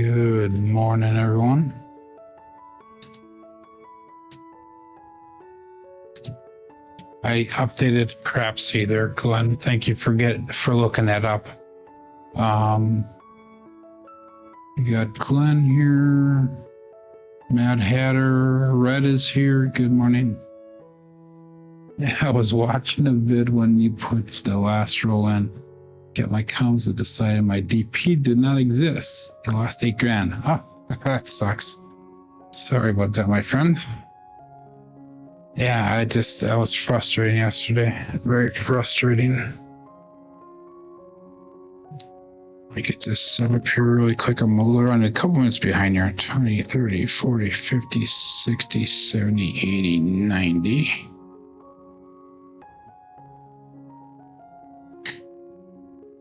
Good morning, everyone. I updated Crapsee there, Glenn. Thank you for looking that up. You got Glenn here. Mad Hatter. Red is here. Good morning. I was watching a vid when you put the last roll in. Get my comms, but decided my DP did not exist. I lost $8,000. Oh, that sucks. Sorry about that, my friend. Yeah, that was frustrating yesterday. Very frustrating. Let me get this set up here really quick. I'm running a couple minutes behind here. 20, 30, 40, 50, 60, 70, 80, 90.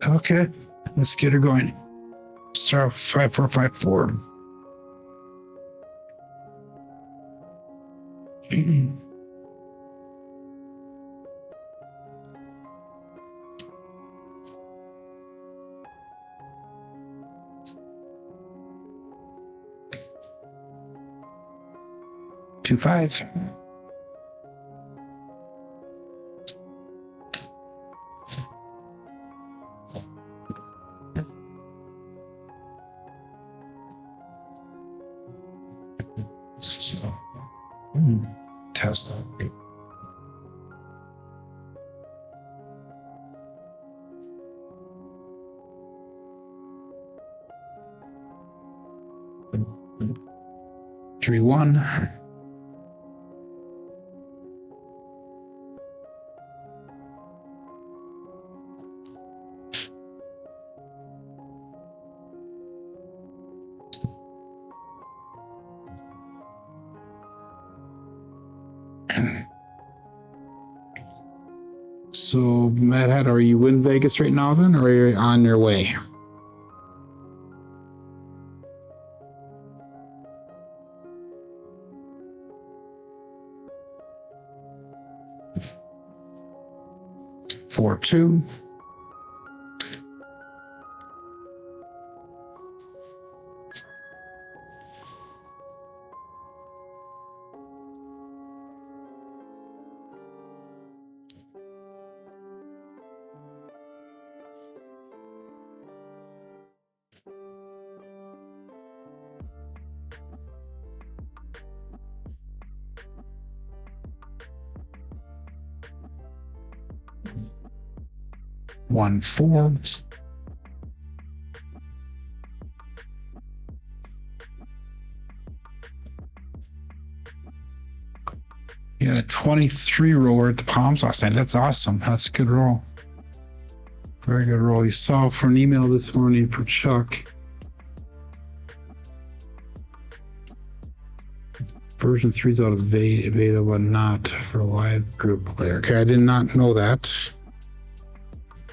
Okay, let's get her going. Start with 5454. Two five. Tesla. Three one. So, Mad Hat, are you in Vegas right now then, or are you on your way? Four two. One four. You had a 23 roller at the Palms last night. That's awesome. That's a good roll. Very good roll. You saw for an email this morning from Chuck. Version 3 is out of beta, but not for live group player. Okay, I did not know that.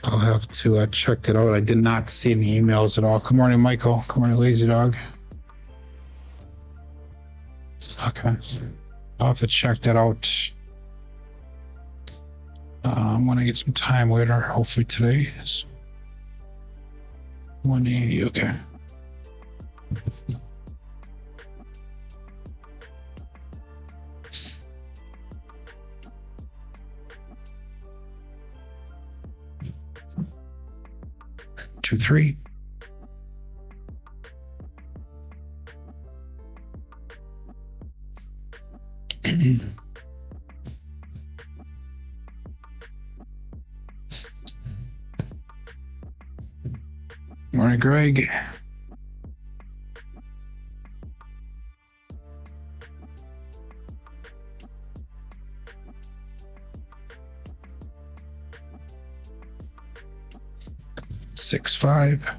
I'll have to check that out. I did not see any emails at all. Good morning, Michael. Good morning, Lazy Dog. Okay. I'll have to check that out. When I get some time later, hopefully today. 180, okay. Two, three. Morning, Greg. Six, five.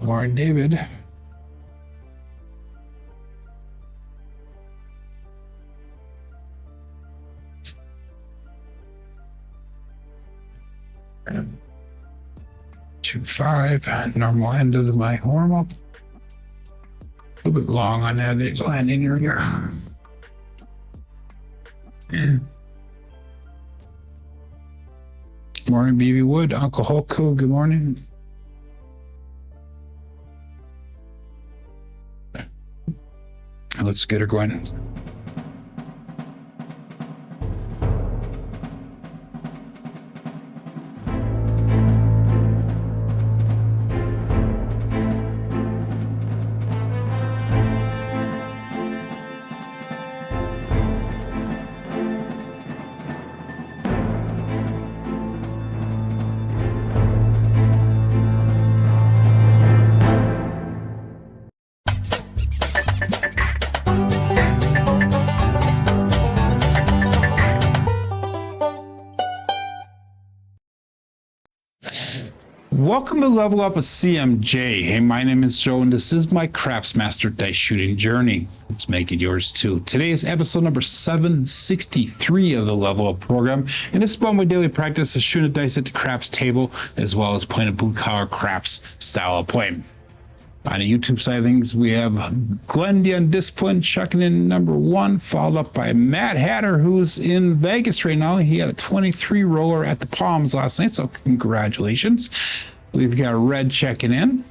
Morning, David. Two, five. Normal end of my warm up. A little bit long on that landing area. Morning, BB Wood. Uncle Hoku, good morning. Let's get her going. Welcome to Level Up with CMJ. Hey, my name is Joe, and this is my Craps Master Dice Shooting Journey. Let's make it yours too. Today is episode number 763 of the Level Up program, and this is about my daily practice of shooting dice at the craps table, as well as playing a blue-collar craps style of play. On the YouTube side of things, we have Glenn the Undisciplined checking in number 1, followed up by Matt Hatter, who's in Vegas right now. He had a 23 roller at the Palms last night, so congratulations. We've got Red checking in,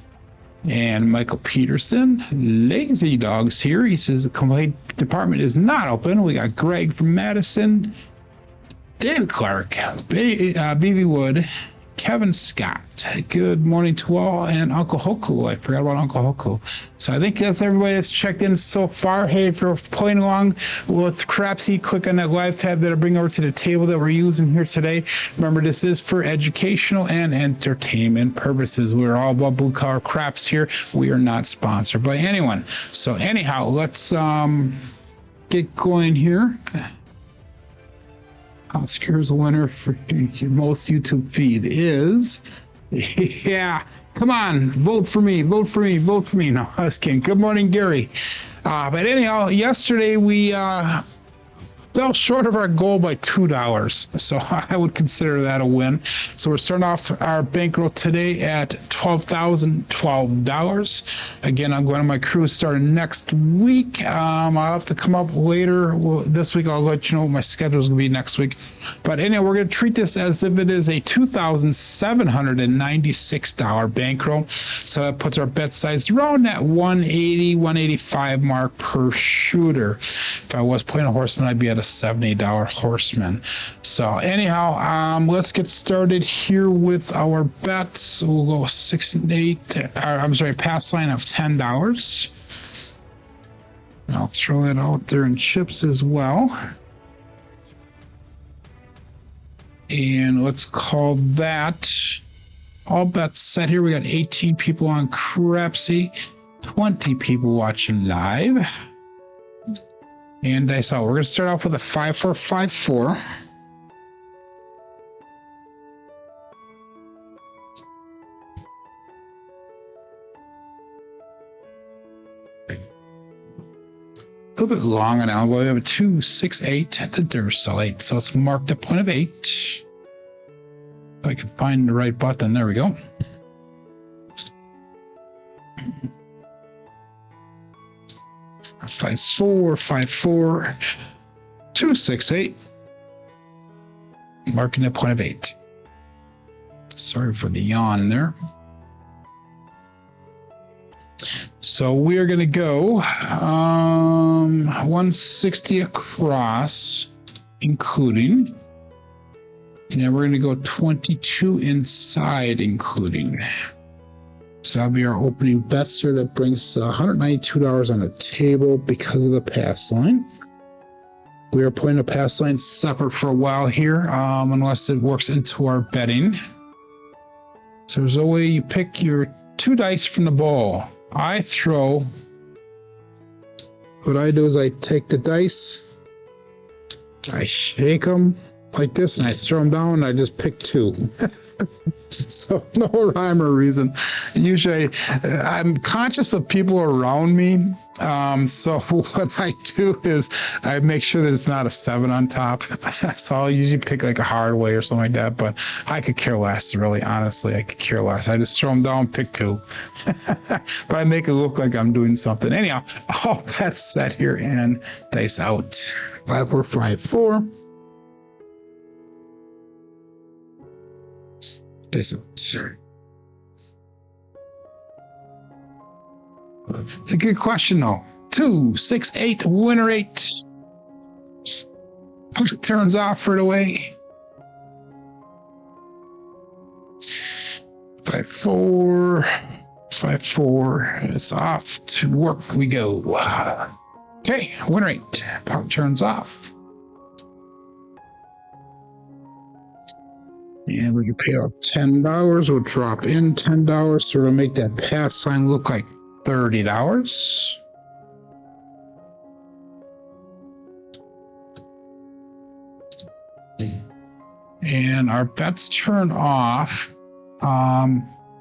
and Michael Peterson. Lazy Dog's here. He says the complaint department is not open. We got Greg from Madison, David Clark, BB Wood, Kevin Scott. Good morning to all, and Uncle Hoku. I forgot about Uncle Hoku. So I think that's everybody that's checked in so far. Hey, if you're playing along with Crapsee, click on that live tab that'll bring over to the table that we're using here today. Remember, this is for educational and entertainment purposes. We're all about blue collar craps here. We are not sponsored by anyone. So anyhow, let's get going here. Oscar's winner for most YouTube feed is, yeah, come on, vote for me, vote for me, vote for me. No, I was kidding. Good morning, Gary. But anyhow, yesterday we fell short of our goal by $2, so I would consider that a win. So we're starting off our bankroll today at $12,012. Again, I'm going on my cruise starting next week. I'll have to come up later. Well, this week I'll let you know what my schedule is going to be next week. But anyway, we're going to treat this as if it is a $2,796 bankroll. So that puts our bet size around that 180, 185 mark per shooter. If I was playing a horseman, I'd be at a $70 horseman. So anyhow, let's get started here with our bets. We'll go 6 and 8. Pass line of $10. I'll throw that out there in chips as well. And let's call that all bets set here. We got 18 people on Crapsee, 20 people watching live. And dice out. We're going to start off with a 5-4-5-4. A little bit long on elbow. We have a 2-6-8 at the dorsal 8, so it's marked at point of 8. If I can find the right button, there we go. Five, 4, 5, 4, 2, 6, 8. Marking at point of 8. Sorry for the yawn there. So we are going to go 160 across, including, and then we're going to go 22 inside, including. So that'll be our opening bet, sir. That brings $192 on the table because of the pass line. We are putting a pass line separate for a while here, unless it works into our betting. So there's a way you pick your 2 dice from the bowl. I throw. What I do is I take the dice, I shake them like this, and I throw them down, and I just pick 2. So no rhyme or reason. Usually I'm conscious of people around me. So what I do is I make sure that it's not a 7 on top. So I'll usually pick like a Hardway or something like that, but I could care less, really. Honestly, I could care less. I just throw them down, pick 2. But I make it look like I'm doing something. Anyhow, all that's set here and dice out. 5454. Dice out. It's a good question though. 2, 6, 8, winner 8. Turns off for the way. 5-4, 5-4. It's off to work we go. Okay, winner 8. Pop turns off. And we can pay off $10. We'll drop in $10. So we'll make that pass sign look like $30. And our bets turn off.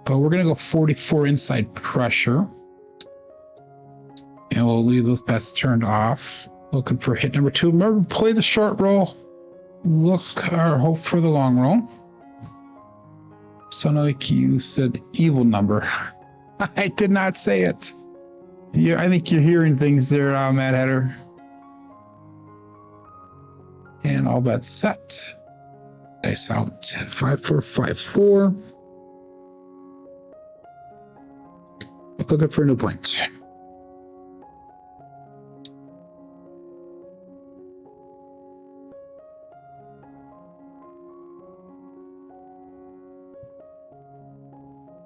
But we're going to go 44 inside pressure. And we'll leave those bets turned off. Looking for hit number 2. Remember, play the short roll. Look or hope for the long roll. Sound like you said evil number. I did not say it. Yeah, I think you're hearing things there, Mad Hatter. And all bets set. Dice out. 5-4-5-4. Looking for a new point.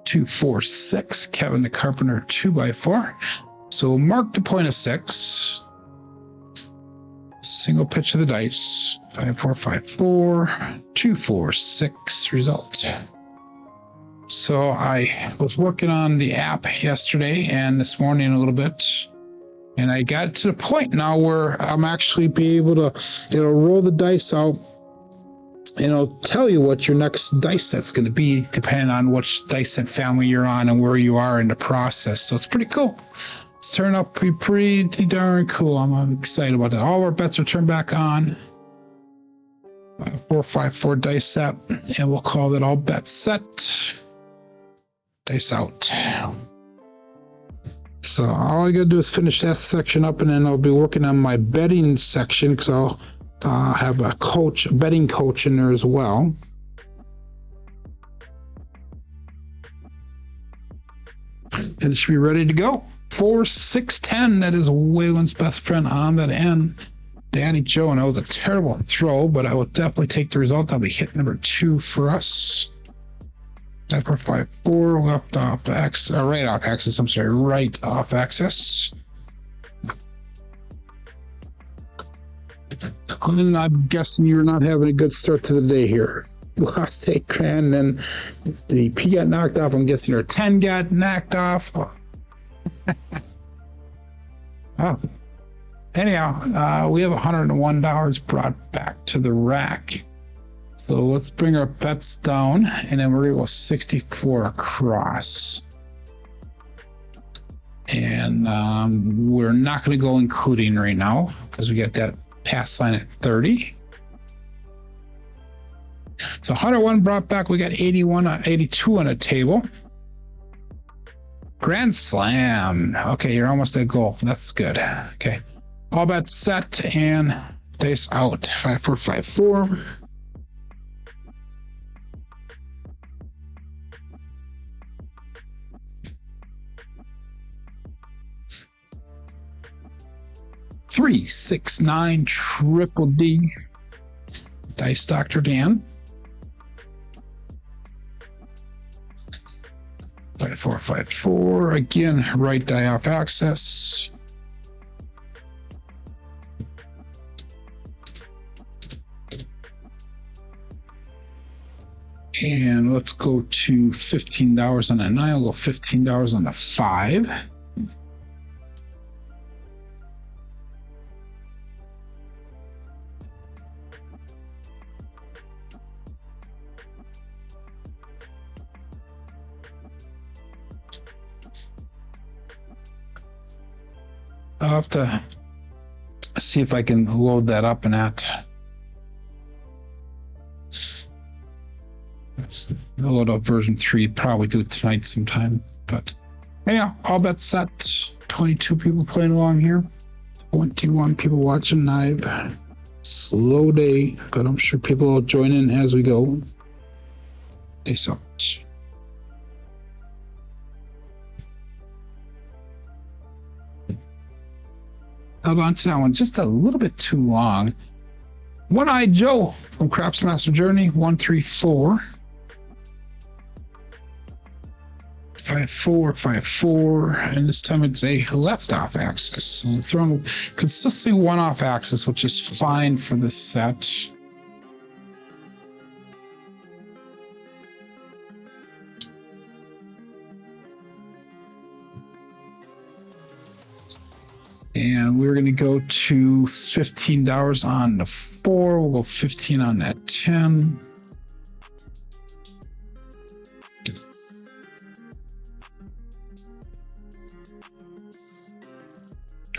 Two, 4, 6. Kevin the Carpenter 2x4. So we'll mark the point of 6. Single pitch of the dice. 5-4-5-4. 2, 4, 6. Result. So I was working on the app yesterday and this morning a little bit, and I got to the point now where I'm actually be able to, it'll roll the dice out and it'll tell you what your next dice set's going to be depending on which dice set family you're on and where you are in the process. So it's pretty cool. It's turned out to be pretty darn cool. I'm excited about that. All our bets are turned back on. 4-5-4 dice set, and we'll call that all bets set. Dice out. So all I gotta do is finish that section up, and then I'll be working on my betting section because I'll have a betting coach in there as well. And it should be ready to go. 4, 6, 10. That is Waylon's best friend on that end. Danny Joe, and that was a terrible throw, but I will definitely take the result. That'll be hit number 2 for us. 5-4-5-4, left off axis, right off axis. I'm sorry, right off axis. And I'm guessing you're not having a good start to the day here. Lost 8 grand, then the P got knocked off. I'm guessing your 10 got knocked off. Oh. Anyhow, we have $101 brought back to the rack. So let's bring our bets down, and then we're going to go 64 across. And we're not going to go including right now because we got that pass sign at 30. So 101 brought back. We got 82 on the table. Grand Slam. Okay, you're almost at goal. That's good. Okay. All bets set and dice out. 5-4-5-4. Three, 6, 9, triple D. Dice Dr. Dan. 5-4-5-4. Again, right die off axis. And let's go to $15 on the 9. I'll go $15 on the 5. I'll have to see if I can load that up in that. Load up version 3, probably do it tonight sometime. But anyhow, all bets set. 22 people playing along here. 21 people watching live. Slow day, but I'm sure people will join in as we go. Peace out. Held on to that one just a little bit too long. One-Eyed Joe from Craps Master Journey, 134. 5-4, 5-4, and this time it's a left-off axis. So I'm throwing consistently one-off axis, which is fine for this set. And we're going to go to $15 on the 4. We'll go 15 on that 10.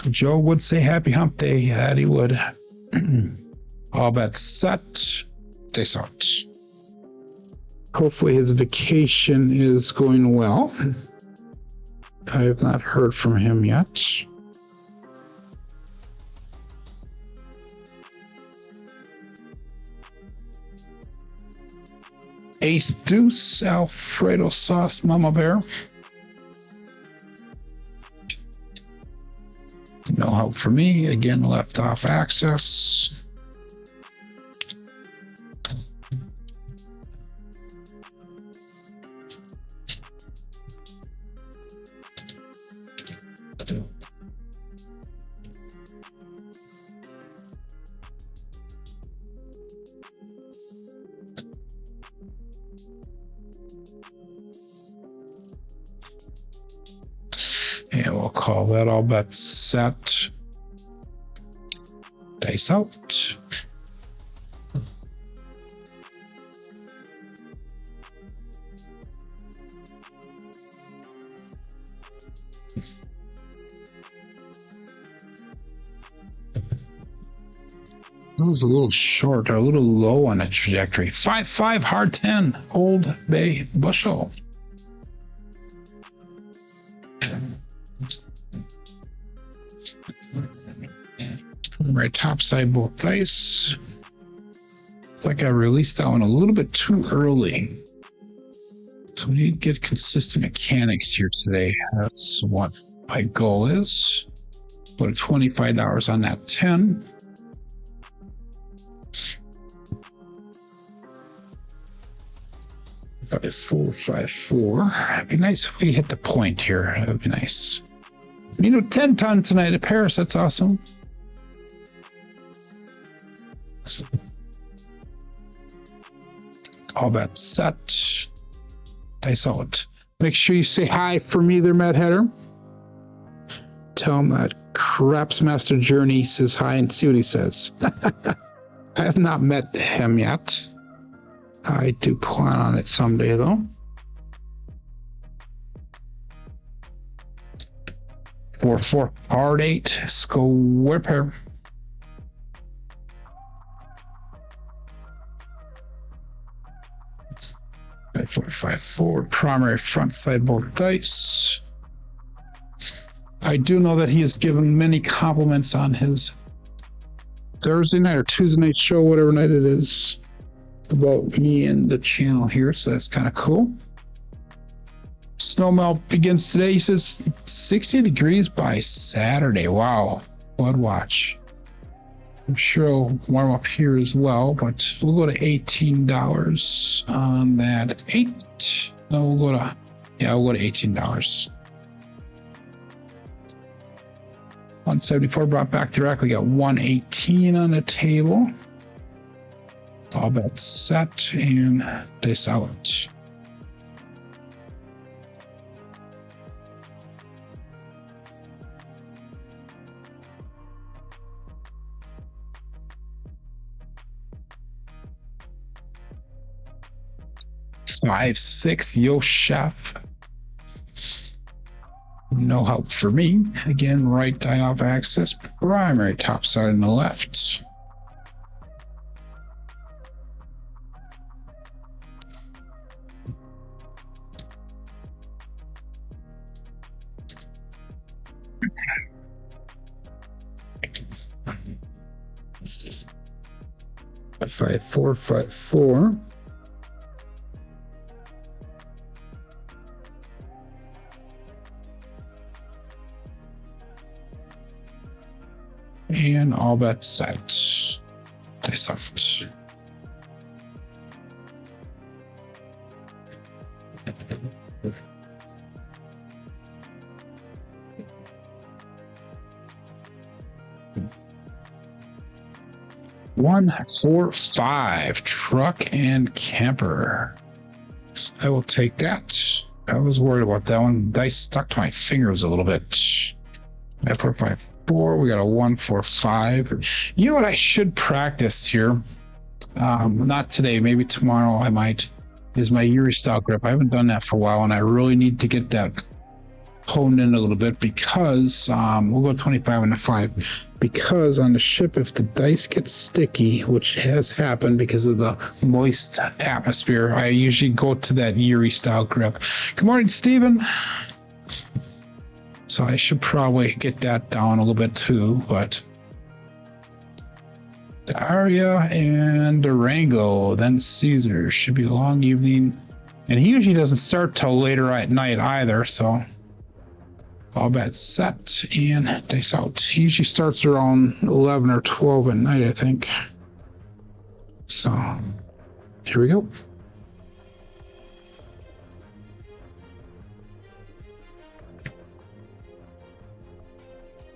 Joe would say happy hump day. That he would. All bets set. Days out. Hopefully his vacation is going well. I have not heard from him yet. Ace Deuce, Alfredo Sauce, Mama Bear. No help for me. Again, left off access. And we'll call that all bets set. Dice out. That was a little short or a little low on the trajectory. 5-5 hard 10 Old Bay Bushel. Right top side both dice. It's like I released that one a little bit too early. So we need to get consistent mechanics here today. That's what my goal is. Put $25 on that 10. Five, 4, 5, 4. It'd be nice if we hit the point here. That would be nice. You know, 10 ton tonight at Paris. That's awesome. All that set. Dice out. Make sure you say hi for me there, Mad Hatter. Tell him that Craps Master Journey says hi and see what he says. I have not met him yet. I do plan on it someday, though. 4-4 hard 8 square pair. 5-4 primary front side both dice. I do know that he has given many compliments on his Thursday night or Tuesday night show, whatever night it is, about me and the channel here, so that's kind of cool. Snowmelt begins today. He says 60 degrees by Saturday. Wow, blood watch. I'm sure it'll warm up here as well, but we'll go to $18 on that 8. No, we'll go to $18. 174 brought back direct. We got 118 on the table. All bets set and dice out. Five, 6, Yo Chef. No help for me. Again, right die off axis, primary top side on the left. 55454. And all bets set. Dice out. One, 4, 5. Truck and camper. I will take that. I was worried about that one. Dice stuck to my fingers a little bit. 5, 4, 5, 4. We got a 1, 4, 5. You know what I should practice here? Not today, maybe tomorrow I might, is my Yuri style grip. I haven't done that for a while, and I really need to get that honed in a little bit because we'll go 25 and a 5. Because on the ship, if the dice get sticky, which has happened because of the moist atmosphere, I usually go to that Yuri style grip. Good morning, Stephen. So I should probably get that down a little bit too, but the Aria and Durango, then Caesar. Should be a long evening. And he usually doesn't start till later at night either, so all bets set and dice out. He usually starts around 11 or 12 at night, I think. So here we go.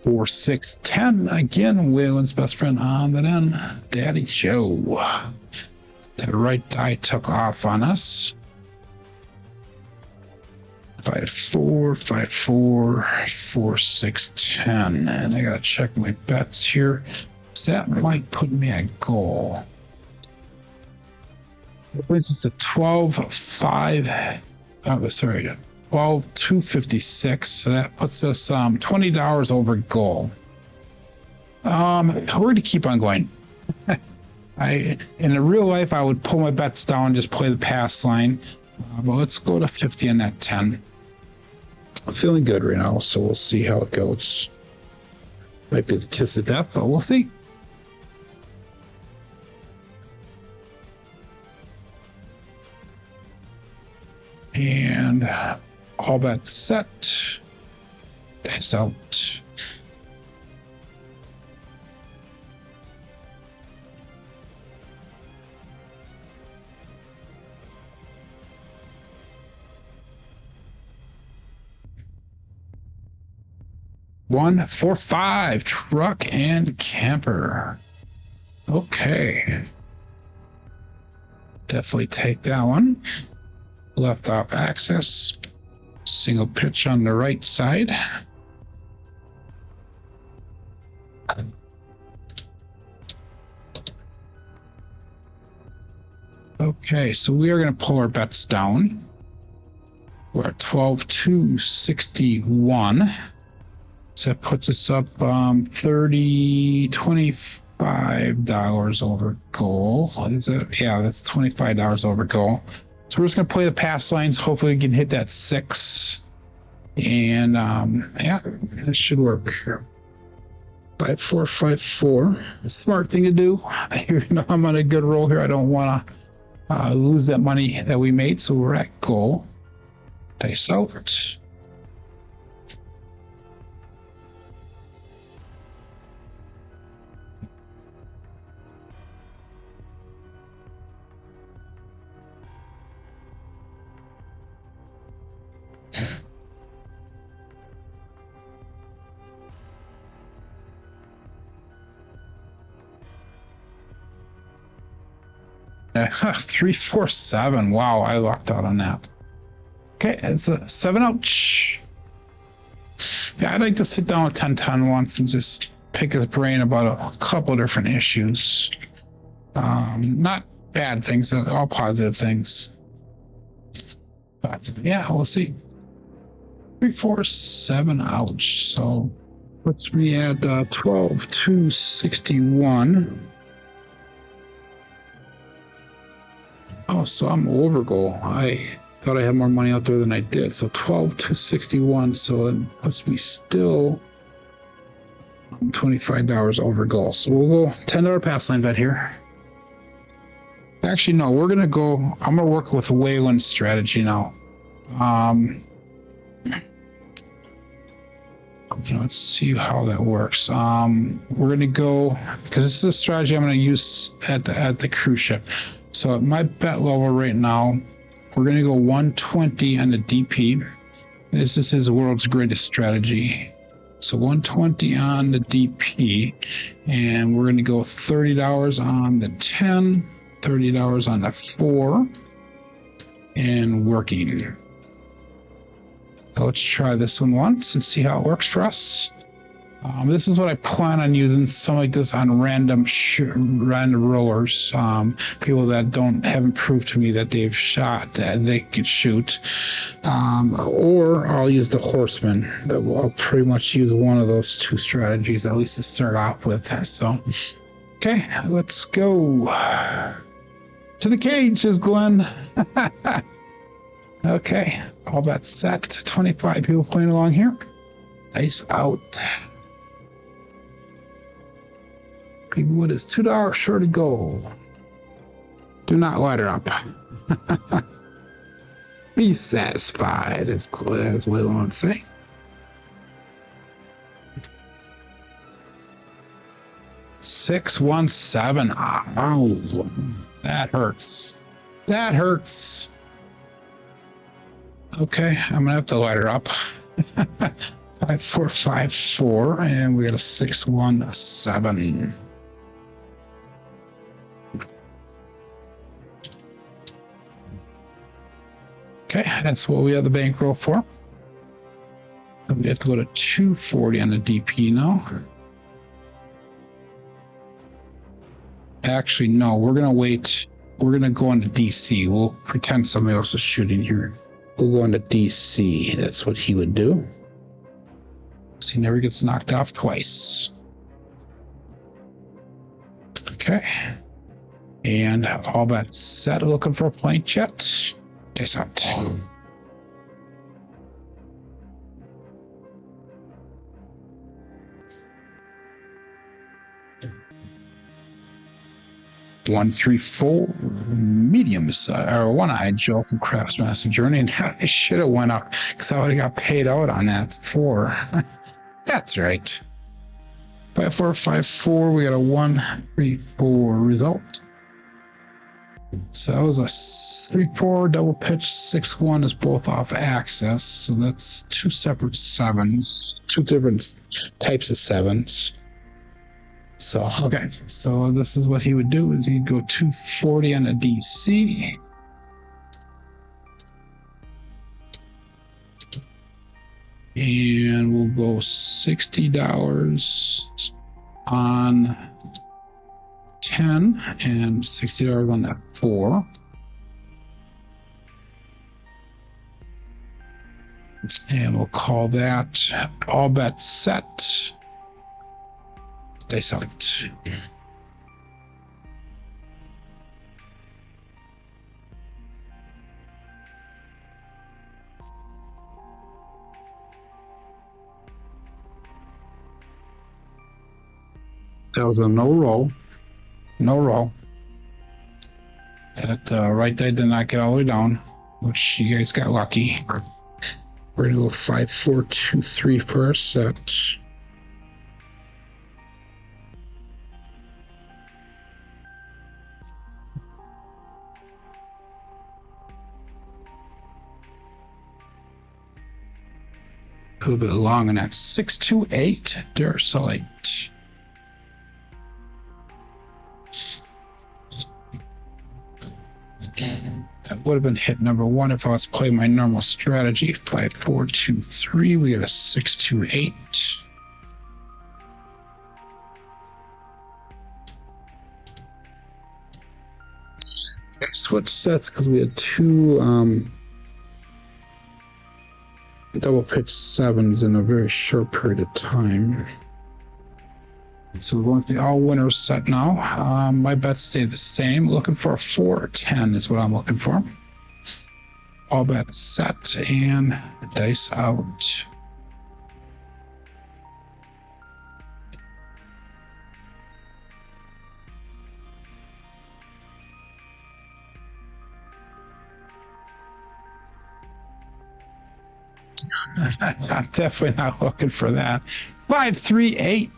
Four, 6, 10. Again, Waylon's best friend on the end. Daddy Joe. That right die took off on us. 5, 4, 5, 4, 4, 6, 10. And I gotta check my bets here. So that might put me at goal. It brings us to 12, 5. Oh, sorry. 12, 256. So that puts us $20 over goal. We're going to keep on going. In real life, I would pull my bets down and just play the pass line. But let's go to 50 on that 10. I'm feeling good right now, so we'll see how it goes. Might be the kiss of death, but we'll see. And all bets set. Dice out. One, 4, 5. Truck and camper. Okay. Definitely take that one. Left off access. Single pitch on the right side. Okay, so we are going to pull our bets down. We're at 12,261. So that puts us up $25 over goal. Is it? Yeah, that's $25 over goal. So we're just going to play the pass lines. Hopefully we can hit that 6. And yeah, this should work. 5, 4, 5, 4. A smart thing to do. You know, I'm on a good roll here. I don't want to lose that money that we made. So we're at goal. Dice out. Three, 4, 7. Wow, I lucked out on that. Okay, it's a 7 ouch. Yeah, I'd like to sit down with 1010 once and just pick his brain about a couple different issues. Not bad things, all positive things. But yeah, we'll see. 3, 4, 7 ouch. So puts me at 12,261. Oh, so I'm over goal. I thought I had more money out there than I did. So 12,261. So that puts me still $25 over goal. So we'll go $10 pass line bet here. Actually, no, we're gonna go. I'm gonna work with waylon strategy now. Let's see how that works. We're gonna go because this is a strategy I'm gonna use at the cruise ship. So at my bet level right now, we're gonna go 120 on the DP. This is his world's greatest strategy. So 120 on the DP, and we're gonna go $30 on the 10, $30 on the 4, and working. So let's try this one once and see how it works for us. This is what I plan on using, something like this on random rowers, people that haven't proved to me that they've shot, that they could shoot. Or I'll use the horseman. I'll pretty much use one of those two strategies, at least to start off with. So, okay, let's go to the cage, says Glenn. Okay, all bets set. 25 people playing along here. Nice out. People, it is $2 short to go. Do not light her up. Be satisfied, as Waylon would say. $617. Ow, that hurts. That hurts. Okay, I'm gonna have to light her up. 5454, and we got a 617. Okay, that's what we have the bankroll for. So we have to go to 240 on the DP now. Actually, no, we're gonna wait. We're gonna go into DC. We'll pretend somebody else is shooting here. We'll go into DC. That's what he would do. So he never gets knocked off twice. Okay. And all that set. Looking for a plane jet. Guess not. One, 3, 4 mediums, or one-eyed Joe from Crafts Master Journey, and I should have went up because I would have got paid out on that 4. That's right. 5454. We got a 134 result. So that was a 3-4 double pitch. 6-1 is both off axis. So that's two separate sevens, two different types of sevens. So, okay. So this is what he would do is he'd go 240 on a DC. And we'll go $60 on 10 and $60 on that 4. And we'll call that all bets set. They select. That was a no roll. No roll. That right die did not get all the way down, which you guys got lucky. We're gonna go 5, 4, 2, 3 for our set. A little bit long on that. 628 Dursolite. That would have been hit number 1 if I was playing my normal strategy. 5, 4, 2, 3. We got a 628. I switched sets because we had 2 double pitch 7s in a very short period of time. So we're going to the all winners set now. My bets stay the same. Looking for a 4-10 is what I'm looking for. All bets set and dice out. I'm definitely not looking for that. 538.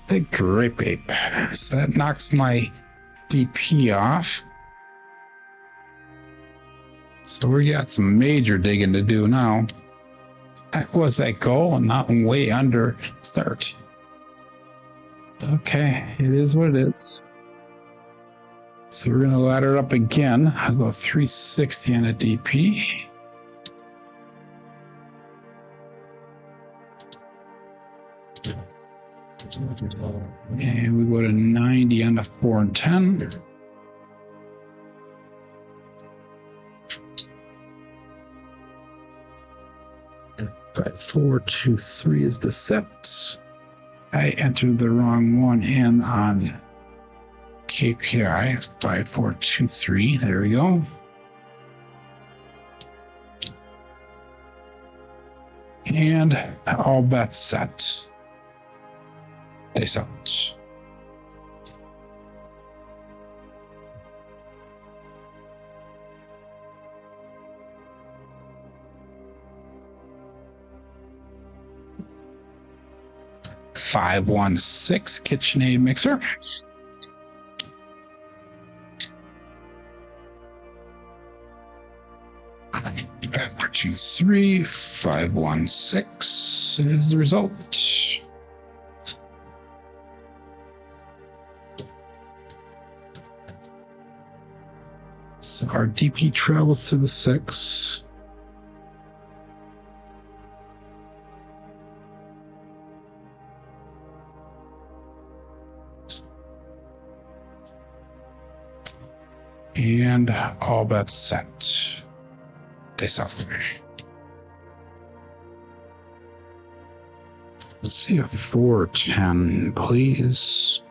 The grape ape. So that knocks my DP off. So we got some major digging to do now. That was that goal and not way under start. Okay, it is what it is. So we're going to ladder up again. I'll go 360 on a DP. And we go to 90 on the 4 and 10. Five, 4, 2, 3 is the set. I entered the wrong one in on KPI. 5, 4, 2, 3. There we go. And all bets set. Face out. Five, 1, 6 KitchenAid mixer. After 2, 3, 5, 1, 6 is the result. So our DP travels to the 6. And all bets set. They suffer. Let's see a 410, please.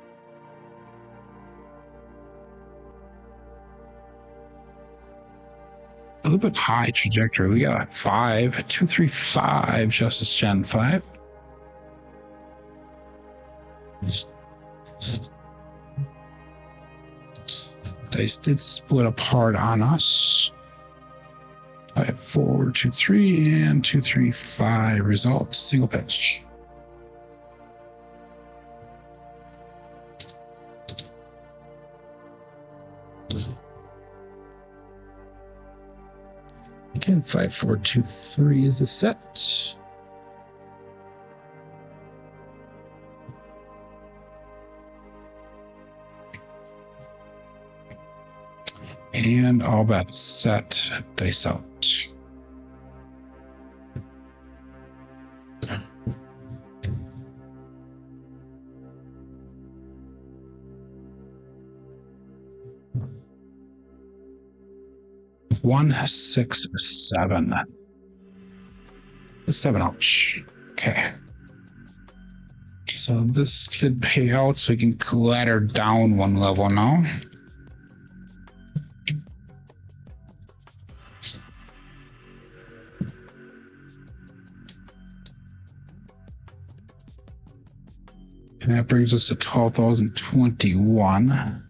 A little bit high trajectory. We got a 5, 2, 3, 5, Justice Gen 5. Dice did split apart on us. 5, 4, 2, 3, and 2, 3, 5. Result, single pitch. Again, 5, 4, 2, 3 is a set. And all bets set, dice out. One, 6, 7. 7 ouch. Okay. So this did pay out, so we can ladder down one level now. And that brings us to 12,021.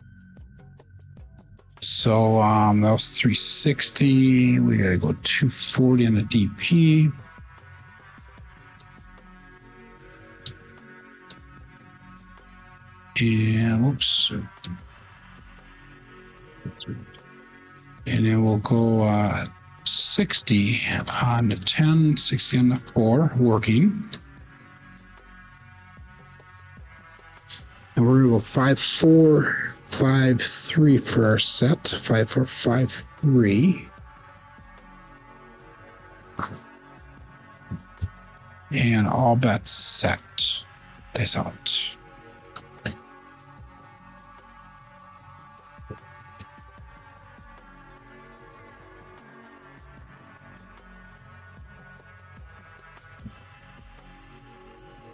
So that was 360. We gotta go 240 on the DP. And whoops. And then we'll go 60 on the 10, 60 on the 4, working. And we're gonna go 5, 4, 5, 3 for our set. 5, 4, 5, 3. And all bets set. Dice out.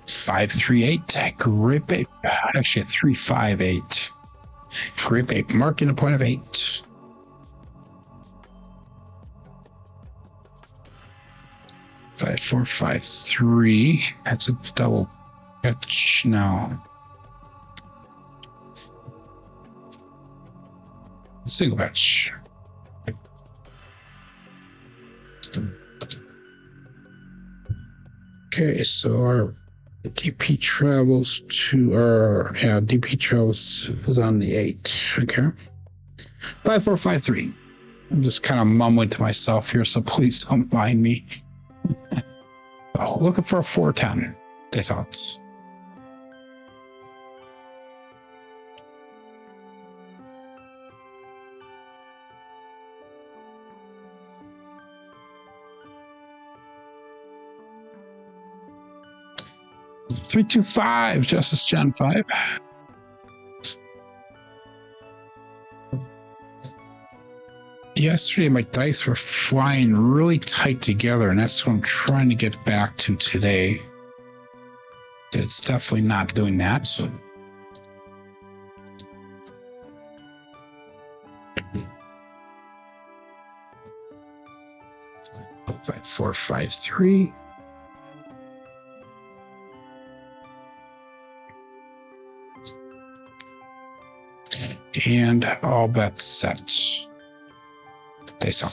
Five, 3, 8. Grip ape. Actually, 3, 5, 8. Grip ape. Marking a point of 8. Five, 4, 5, 3. That's a double pitch now. Single pitch. Okay, so our DP travels DP travels is on the 8. Okay. 5453. I'm just kind of mumbling to myself here, so please don't mind me. Oh, looking for a 410. Guess out. $325, Justice John 5. Yesterday, my dice were flying really tight together, and that's what I'm trying to get back to today. It's definitely not doing that. So. Five, 4, 5, 3. And all bets set. They saw.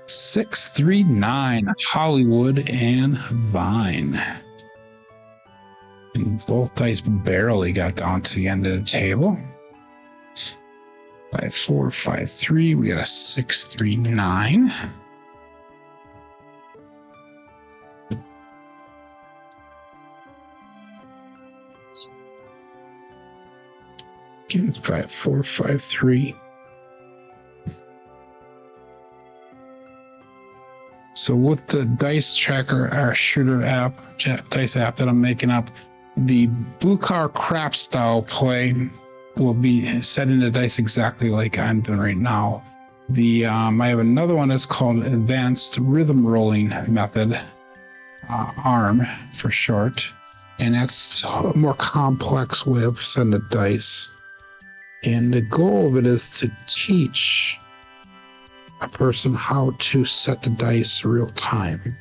Six, 3, 9, Hollywood and Vine. And both dice barely got down to the end of the table. 5, 4, 5, 3. We got a 6, 3, 9. Give it 5, 4, 5, 3. So with the dice tracker or shooter app, dice app that I'm making up, the blue car crap style play will be setting the dice exactly like I'm doing right now. I have another one that's called Advanced Rhythm Rolling Method, ARM for short, and that's a more complex way of setting the dice. And the goal of it is to teach a person how to set the dice real time,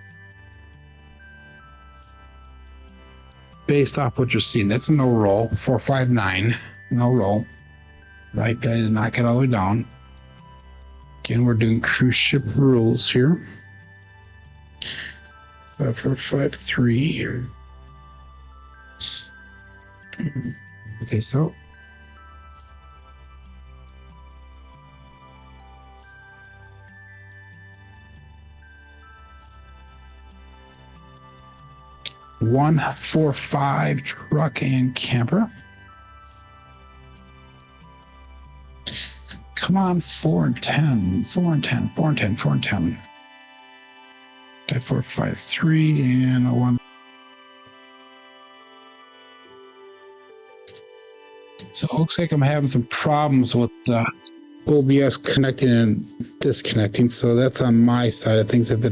based off what you're seeing. That's a no roll. 4, 5, 9. No roll. Right, I did not get all the way down. Again, we're doing cruise ship rules here. 5, 4, 5, 3. Okay, so. One, 4, 5, truck and camper. Come on, 4 and 10, 4 and 10, 4 and 10, 4 and 10. 5, 4, 5, 3, and a 1. So it looks like I'm having some problems with OBS connecting and disconnecting. So that's on my side of things. If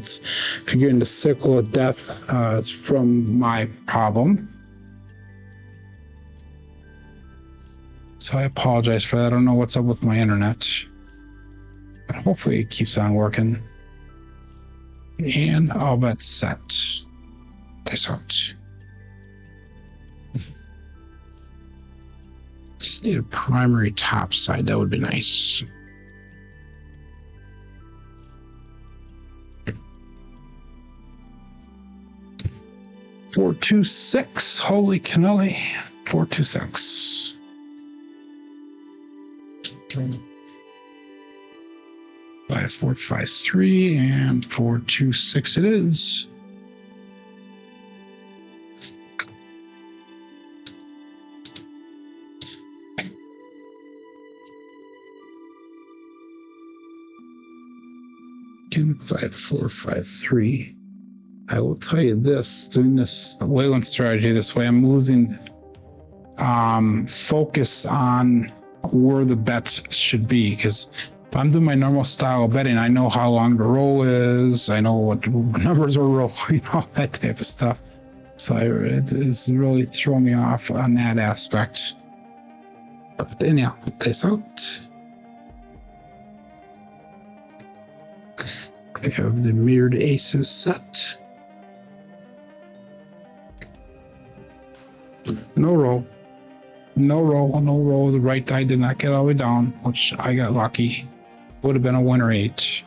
you're getting the circle of death, it's from my problem. So I apologize for that. I don't know what's up with my internet, but hopefully it keeps on working. And all bets set. Dice out. Just need a primary top side. That would be nice. Four, 2, 6. Holy cannoli. 4, 2, 6. 5, 4, 5, 3, and 4, 2, 6 it is. Again, 5, 4, 5, 3. I will tell you this, doing this waylon strategy this way, I'm losing focus on where the bets should be, because if I'm doing my normal style of betting, I know how long the roll is, I know what numbers are rolling, all that type of stuff. So it is really throwing me off on that aspect. But anyhow, dice out. I have the mirrored aces set. No roll. No roll, no roll. The right die did not get all the way down, which I got lucky. Would have been a 1 or 8.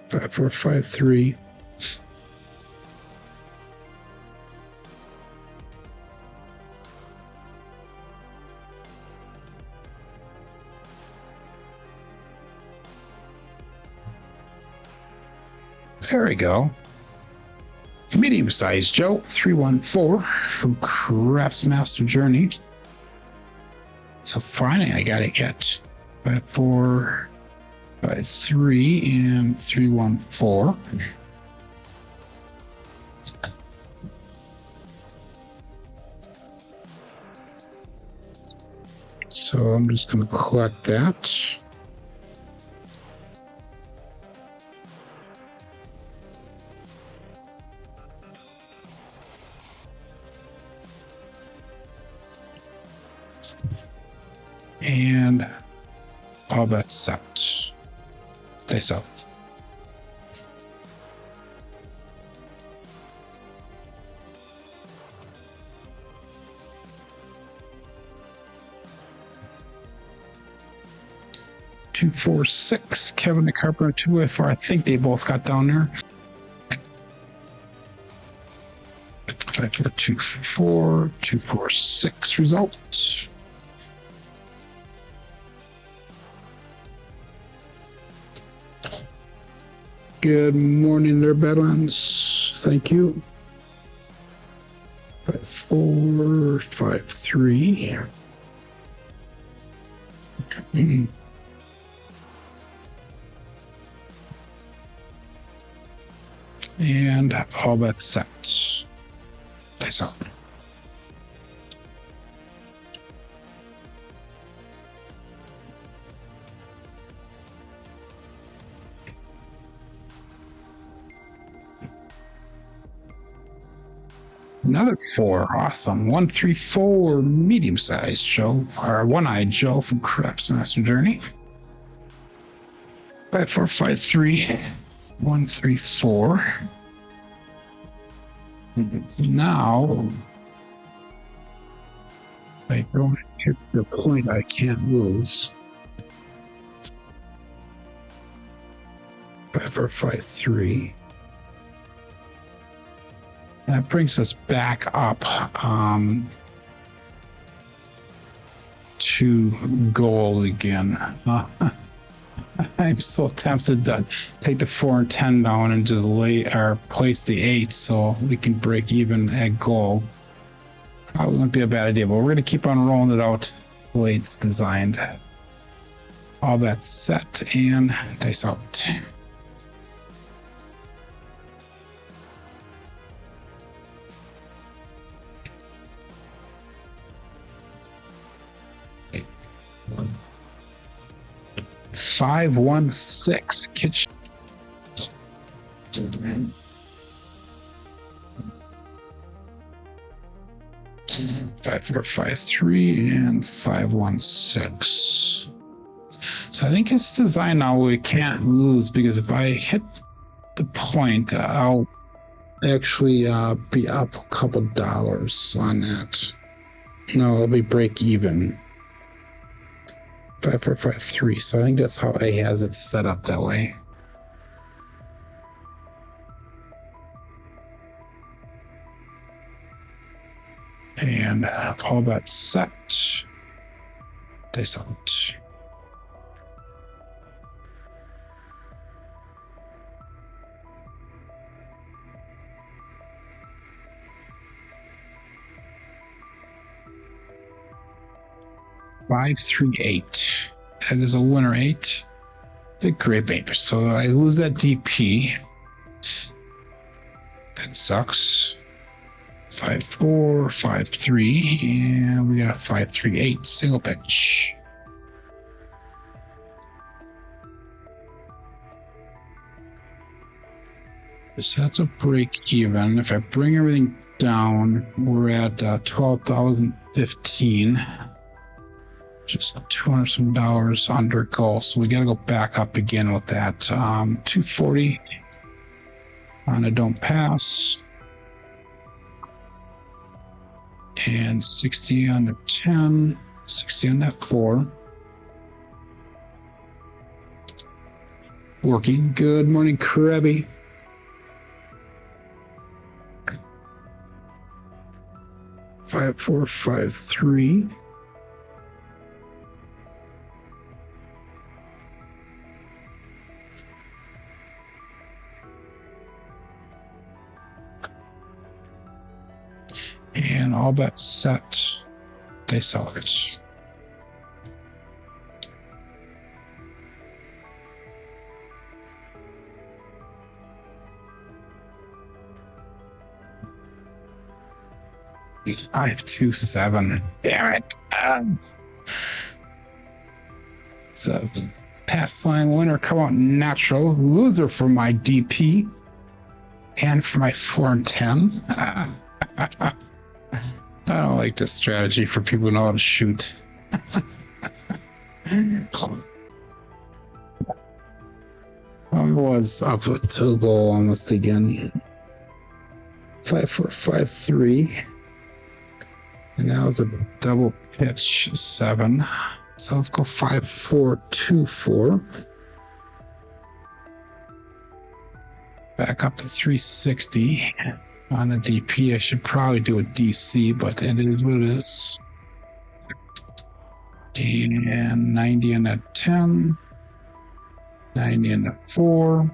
Five, 4, 5, 3. There we go. Medium-sized Joe, 314 from Crafts Master Journey. So finally, I got it yet. 5, 4, 5, 3, and 314. So I'm just going to collect that. And all that's set. Face up. Two, 4, 6. Kevin the Carpenter, 2 I think they both got down there. 5, 4, 2, 4, 2, 4, 6 result. Good morning there, Badlands. Thank you. 5, 4, 5, 3. And all that's set. Nice up. Another 4, awesome. 1, 3, 4, medium-sized Joe, or one-eyed Joe from Crapsee Master Journey. 5, 4, 5, 3, 1, 3, 4. Now, I don't hit the point I can't lose. 5, 4, 5, 3. That brings us back up to gold again. I'm so tempted to take the 4 and 10 down and just place the 8 so we can break even at gold. Probably wouldn't be a bad idea, but we're going to keep on rolling it out the way it's designed. All that's set and dice out. Five, 1, 6 kitchen. 5, 4, 5, 3 and 5, 1, 6. So I think it's designed now we can't lose, because if I hit the point, I'll actually be up a couple dollars on that. No, it'll be break even. 5, 4, 5, 3. So I think that's how A has it set up that way. And all that set. Dice out. Five, 3, 8. That is a winner 8. The great paper. So I lose that DP. That sucks. 5, 4, 5, 3, and we got a 5, 3, 8 single pitch. So that's a break even. If I bring everything down, we're at 12,015. Just $200 some under goal. So we got to go back up again with that. 240. on a don't pass. And 60 on the 10, 60 on that 4. Working. Good morning, Crabby. Five, 4, 5, 3. And all bets set. They sell it. Five, 2, 7. Damn it. It's a pass line winner. Come out natural. Loser for my DP. And for my 4 and 10. I don't like this strategy for people who know how to shoot. I was up to goal almost again. 5, 4, 5, 3. And that was a double pitch 7. So let's go 5, 4, 2, 4. Back up to 360 on a DP. I should probably do a DC, but it is what it is. And 90 on that 10. 90 on that 4.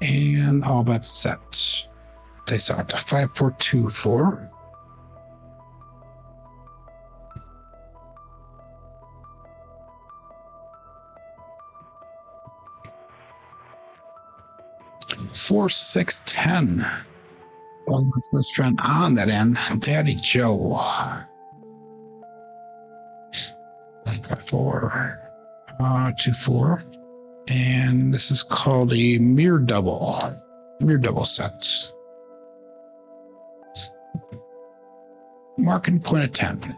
And all bets set. They start to 5, 4, 2, 4. Four, 6, 10. Well, that's best friend on that end. Daddy Joe. 4, 2, 4. And this is called a mirror double set. Marking point of 10.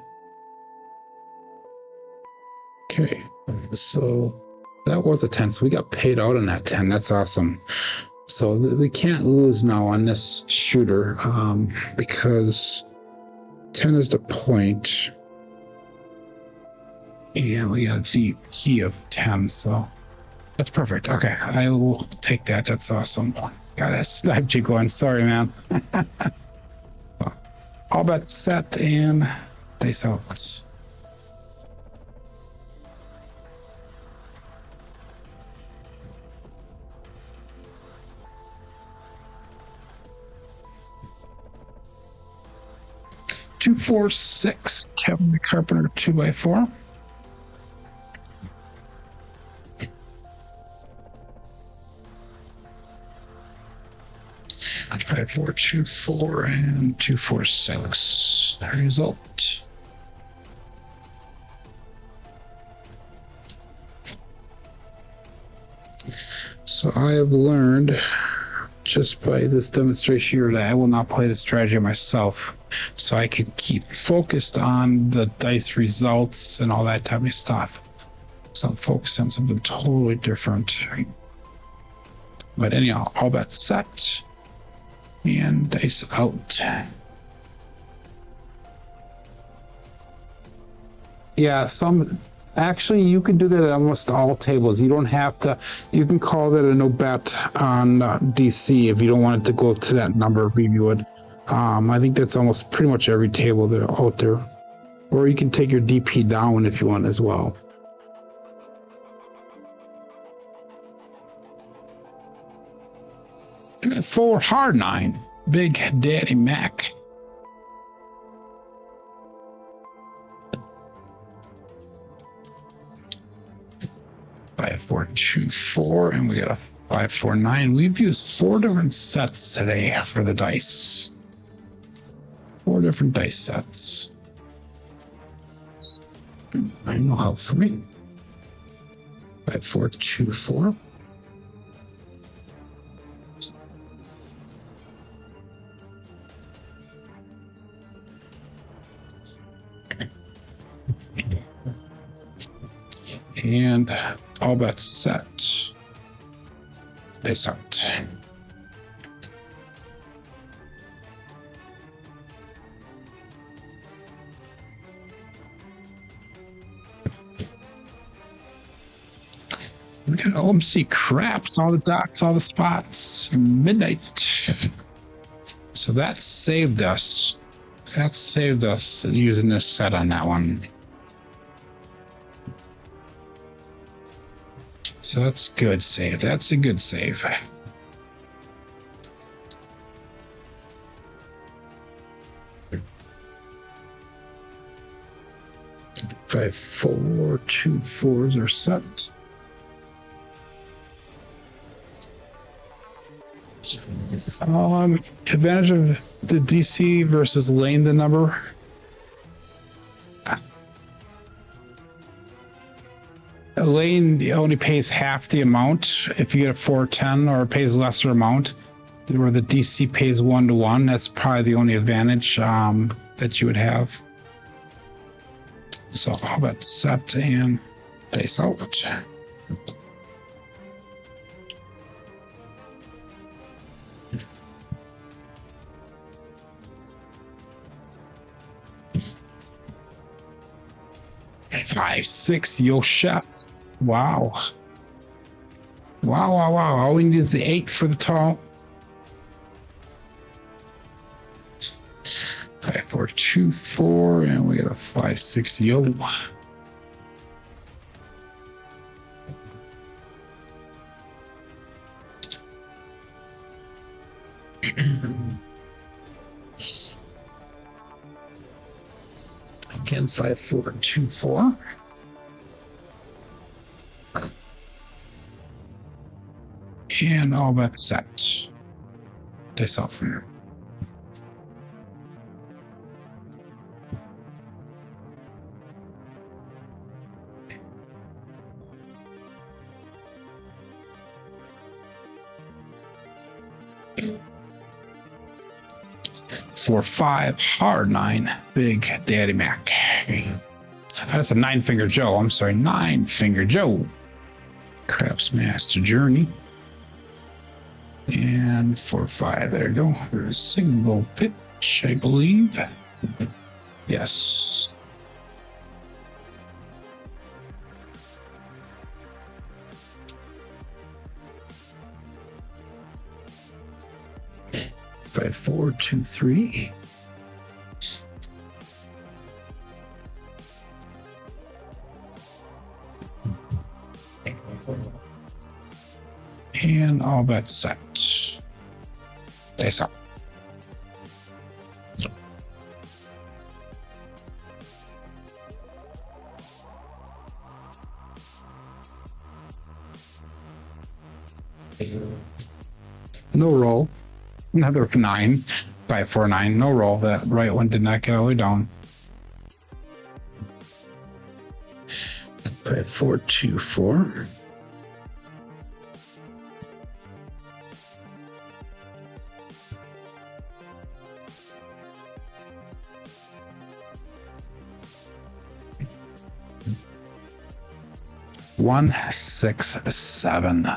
Okay, so that was a 10. So we got paid out on that 10. That's awesome. So we can't lose now on this shooter because 10 is the point. And we got a deep key of 10. So that's perfect. Okay, I will take that. That's awesome. Got a snipe you going. Sorry, man. All bets set and they sell us. Two, 4, 6. Kevin the Carpenter 2x4. 5, 4, 2, 4, and 2, 4, 6. Result. So I have learned just by this demonstration here that I will not play the strategy myself, so I can keep focused on the dice results and all that type of stuff. So I'm focused on something totally different. But anyhow, all bets set. And dice out. Yeah, actually you can do that at almost all tables. You don't have to, you can call that a no bet on DC if you don't want it to go to that number. You would. I think that's almost pretty much every table that are out there. Or you can take your DP down if you want as well. For hard 9, Big Daddy Mac. Five, 4, 2, 4, and we got a 5, 4, 9. We've used 4 different sets today for the dice. 4 different dice sets. I know how 3. 5, 4, 2, 4. And all bets set. They start. We got OMC craps, all the dots, all the spots, midnight. So that saved us. That saved us using this set on that one. So that's good save. That's a good save. Five, 4, 2 4s are set. Advantage of the DC versus lane the number. A lane only pays half the amount if you get a 410, or it pays lesser amount. Where the DC pays 1-to-1, that's probably the only advantage that you would have. So how about set and face out? 5, 6, yo chef. Wow. Wow. All we need is the 8 for the tall. 5, 4, 2, 4, and we got a 5, 6, yo. Again, 5, 4, 2, 4. And all that set. This off from here. For 5, hard 9, Big Daddy Mac. That's a 9-finger Joe. I'm sorry, 9-finger Joe. Craps Master Journey. And for 5, there you go. There's a single pitch, I believe. Yes. Five, 4, 2, 3. And all bets set. Face up. No roll. Another 9, 5, 4, 9. No roll. That right one did not get all the way down. 5, 4, 2, 4. One, 6, 7.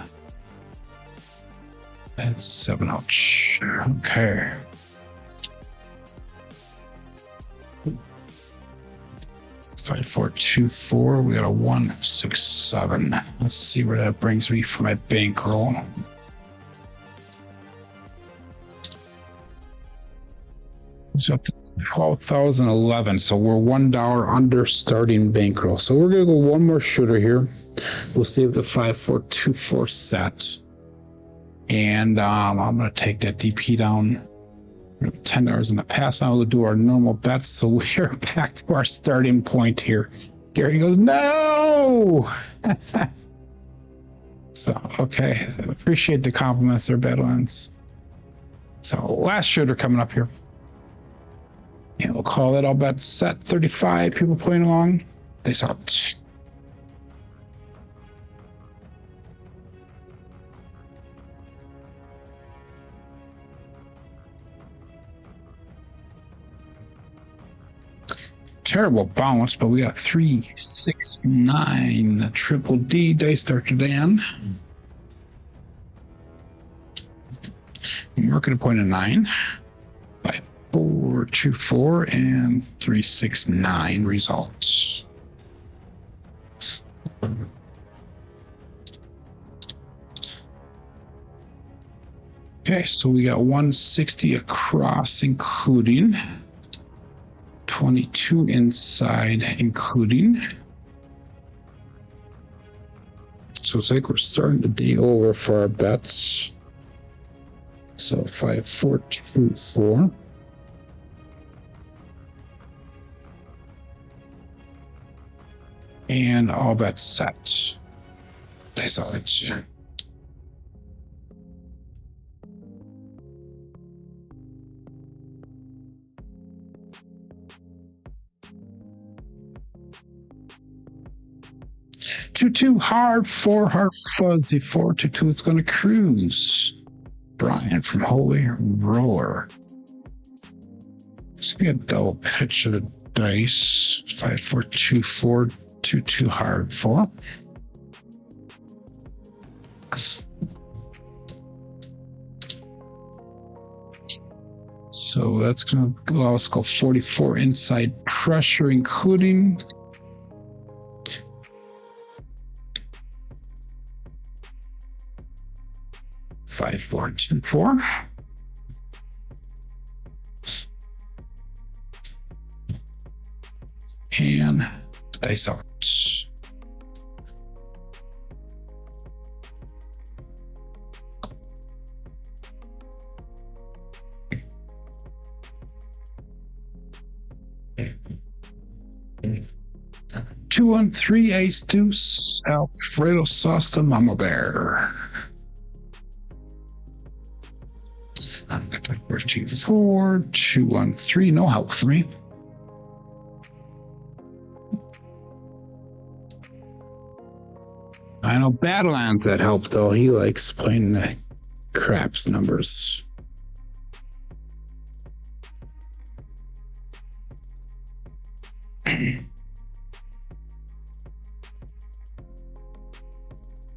That's 7. Ouch. Okay. Five, 4, 2, 4. We got a 1, 6, 7. Let's see where that brings me for my bankroll. It's up to 12,011. So we're $1 under starting bankroll. So we're gonna go one more shooter here. We'll save the 5, 4, 2, 4 set. And I'm going to take that DP down. $10 in the pass on. We'll do our normal bets. So we're back to our starting point here. Gary goes, no! So, okay. Appreciate the compliments there, Badlands. So, last shooter coming up here. And we'll call it all bets set. 35 people playing along. They sucked. terrible bounce, but we got 3, 6, 9. Triple D dice start to Dan. Market a point of 9. 5, 4, 2, 4, and 3, 6, 9 results. Okay, so we got 160 across, including 22 inside, including. So it's like we're starting to dig over for our bets. So 5, 4, 2, 4. And all bets set. I saw it. Yeah. Two hard, 4 hard fuzzy, 4 2 2. It's going to cruise. Brian from Holy Roller. Let's get a double pitch of the dice. 5 4 2 4 2 2 hard 4. So that's going to allow us to go 44 inside pressure, including. Five, 4, 2, 4. And dice out. Two on 3 ace deuce Alfredo sauce the mama bear. 4 2 4 2 1 3. No help for me. I know Badlands that helped though. He likes playing the craps numbers.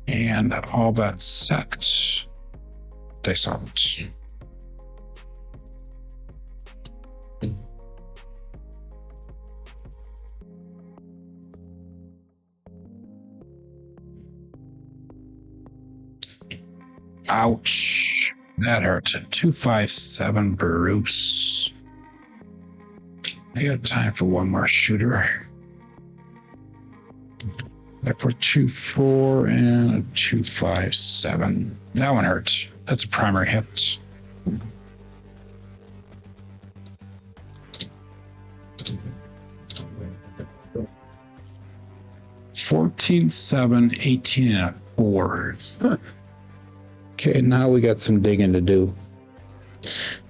And all that set. Dice out. Ouch. That hurt. 257 Bruce. I got time for one more shooter. That for 2 4 and a 257. That one hurt. That's a primary hit. $14, $7, $18 and a 4. Okay, now we got some digging to do.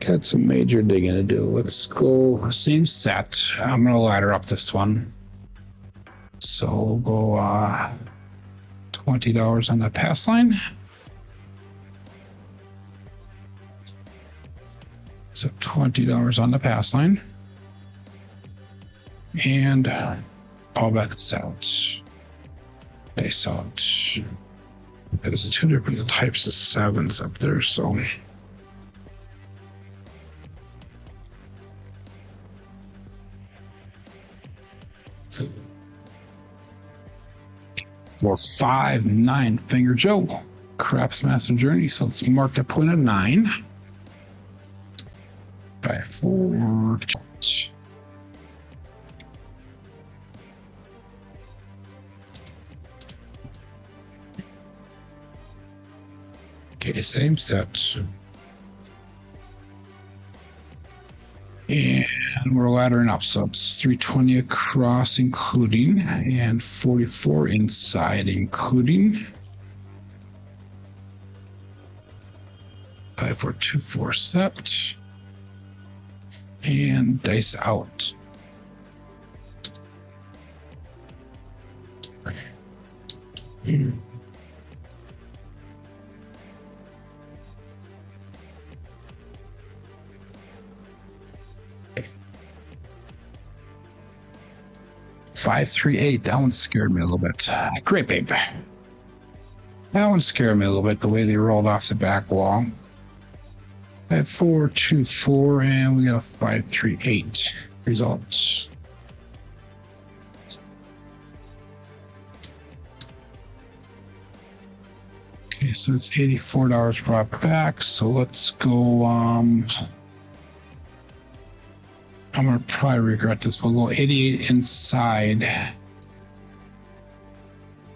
Got some major digging to do. Let's go same set. I'm gonna ladder up this one. So we'll go $20 on the pass line. So $20 on the pass line. And all bets out. Base out. There's 2 different types of 7s up there, so. For 5, 9 Finger Joe. Craps Master Journey. So let's mark the point of 9. 5, 4. Okay, same set. And we're laddering up. So it's 320 across, including, and 44 inside, including. 5, 4, 2, 4 set. And dice out. 538. That one scared me a little bit. Great, babe. That one scared me a little bit, the way they rolled off the back wall. 5424, and we got a 538 results. Okay, so it's $84 brought back. So let's go. I'm gonna probably regret this. We'll go 88 inside.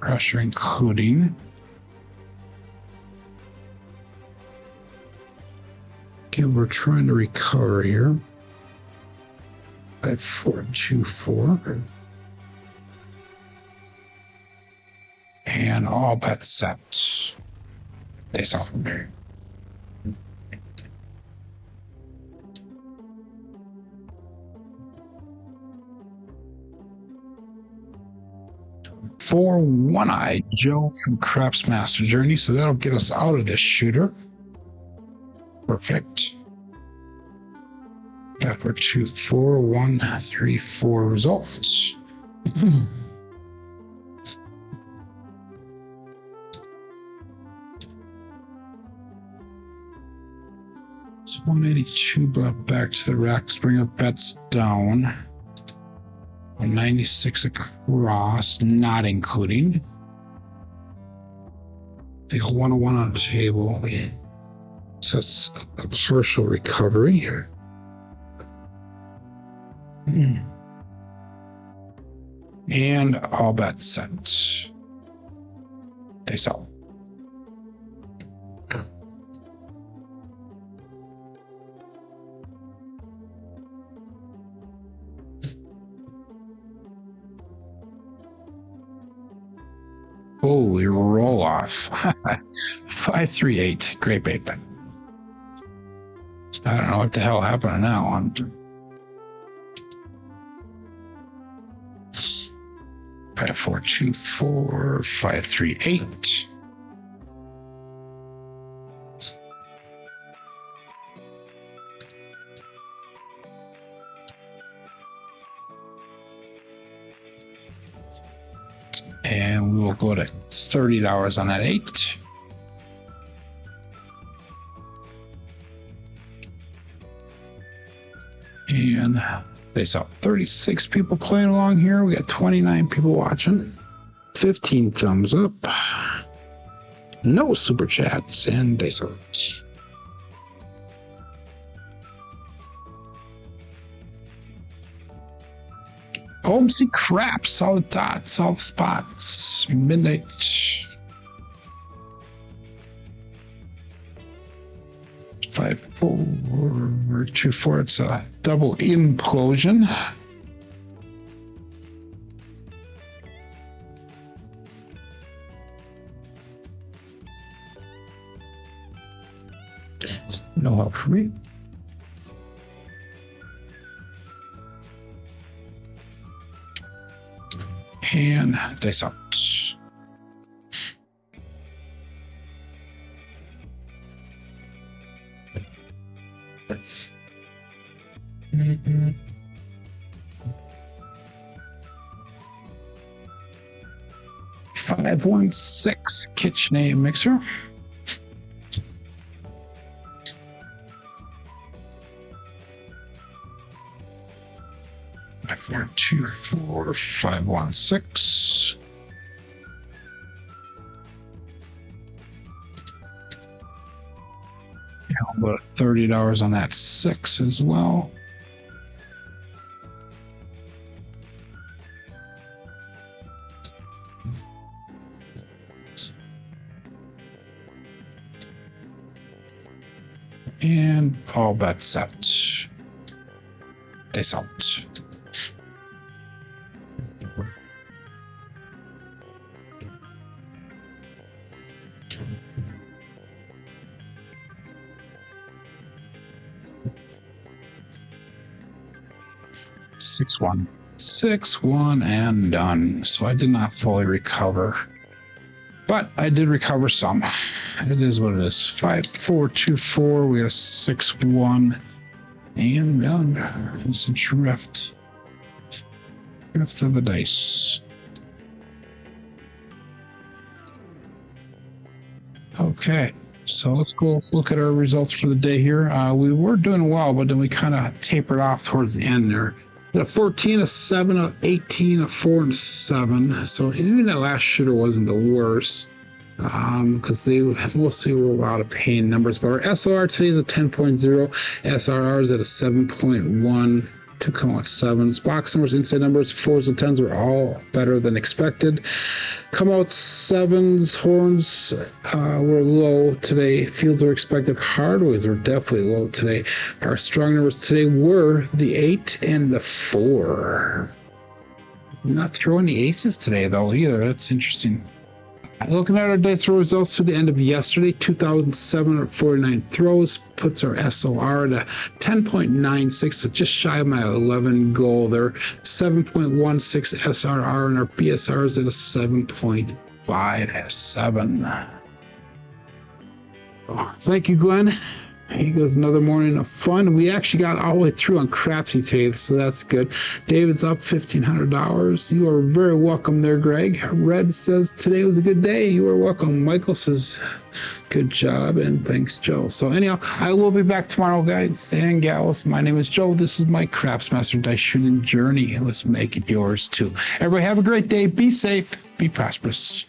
Pressure including. Okay, we're trying to recover here. 5424. And all bets set. They saw from there. For One-Eye Joe from Craps Master Journey, so that'll get us out of this shooter. Perfect. Got for 24134 results. It's 182 brought back to the racks, bring up bets down. 96 across, not including. Take a 101 on the table. So it's a partial recovery here. And all bets set. They sell. Holy roll off. 538. Great bait. I don't know what the hell happened on that one. 5424, 538. And we will go to $30 on that 8. And they saw 36 people playing along here. We got 29 people watching. 15 thumbs up. No super chats, and they saw it. OMC Craps, all the dots, all the spots. Midnight. 5424. It's a double implosion. No help for me. And dice out. Mm-hmm. 516 KitchenAid mixer. I 424 516. I'll put $30 on that 6 as well. And all bets set. They sold. Six one and done. So I did not fully recover, but I did recover some. It is what it is. 5424. We got a 6-1 and done. It's a drift. Fifth of the dice. Okay, so let's go look at our results for the day here. We were doing well, but then we kind of tapered off towards the end there. A 14, a 7, a 18, a 4, and a 7. So even that last shooter wasn't the worst because they mostly were a lot of pain numbers. But our SLR today is a 10.0. SRR is at a 7.1. 2.7. Box numbers, inside numbers, 4s and 10s were all better than expected. Come out 7s, horns were low today. Fields were expected. Hardways were definitely low today. Our strong numbers today were the 8 and the 4. I'm not throwing the aces today, though, either. That's interesting. Looking at our dice roll results to the end of yesterday, 2,749 throws puts our SOR at a 10.96, so just shy of my 11 goal there. 7.16 SRR, and our BSR is at a 7.57. Thank you, Glenn. He goes, another morning of fun. We actually got all the way through on Crapsee today, so that's good. David's up $1,500. You are very welcome there, Greg. Red says, today was a good day. You are welcome. Michael says, good job, and thanks, Joe. So anyhow, I will be back tomorrow, guys and gals. My name is Joe. This is my Craps Master Dice Shooting Journey. Let's make it yours, too. Everybody have a great day. Be safe. Be prosperous.